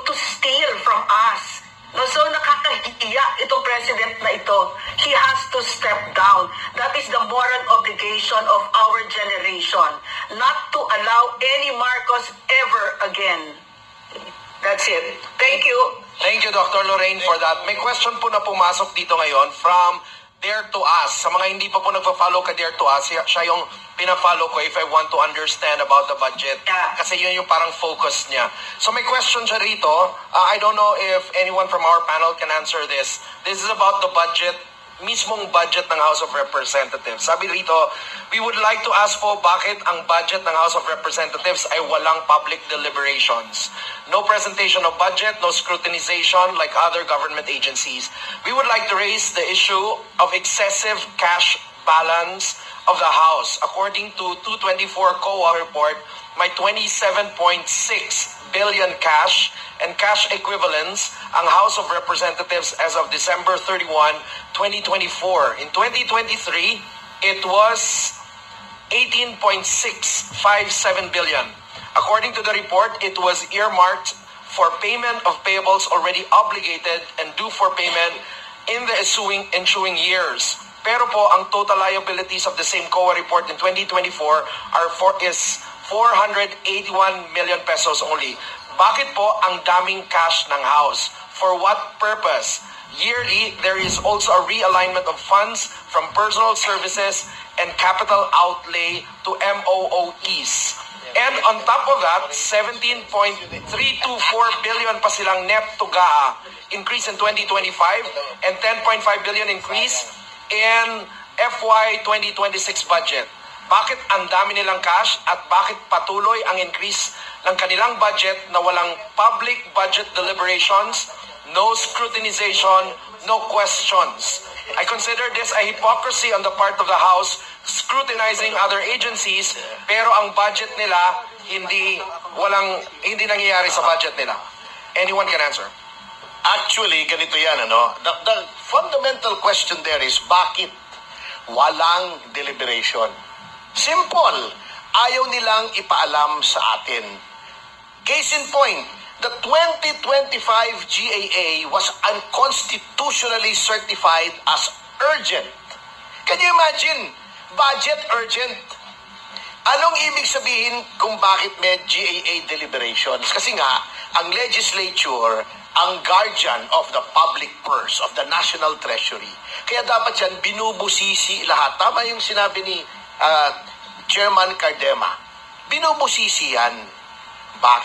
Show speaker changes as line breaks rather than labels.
to steal from us. No, so nakakahiya itong president na ito. He has to step down. That is the moral obligation of our generation, not to allow any Marcos ever again. That's it. Thank you.
Thank you, Dr. Lorraine, for that. May question po na pumasok dito ngayon from Dare to Us. Sa mga hindi pa po nagpa-follow ka Dare to Us, siya yung pina-follow ko if I want to understand about the budget.
Yeah.
Kasi yun yung parang focus niya. So may question siya rito. I don't know if anyone from our panel can answer this. This is about the budget, mismong budget ng House of Representatives. Sabi rito, we would like to ask po bakit ang budget ng House of Representatives ay walang public deliberations. No presentation of budget, no scrutinization like other government agencies. We would like to raise the issue of excessive cash balance of the House. According to 224 COA report, may 27.6 billion cash and cash equivalents ang House of Representatives as of December 31, 2024. In 2023, it was 18.657 billion. According to the report, it was earmarked for payment of payables already obligated and due for payment in the ensuing years. Pero po, ang total liabilities of the same COA report in 2024 is 481 million pesos only. Bakit po ang daming cash ng House? For what purpose? Yearly, there is also a realignment of funds from personal services and capital outlay to MOOEs. And on top of that, 17.324 billion pa silang net to GAA increase in 2025 and 10.5 billion increase in FY 2026 budget. Bakit ang dami nilang cash at bakit patuloy ang increase ng kanilang budget na walang public budget deliberations, no scrutinization, no questions? I consider this a hypocrisy on the part of the House scrutinizing other agencies pero ang budget nila hindi nangyayari sa budget nila. Anyone can answer.
Actually, ganito yan, ano? The fundamental question there is, bakit walang deliberation? Simple. Ayaw nilang ipaalam sa atin. Case in point, the 2025 GAA was unconstitutionally certified as urgent. Can you imagine? Budget urgent. Anong ibig sabihin kung bakit may GAA deliberations? Kasi nga, ang legislature, ang guardian of the public purse, of the national treasury. Kaya dapat yan, binubusisi lahat. Tama yung sinabi ni Chairman Cardema. Binubusisi yan. Bakit?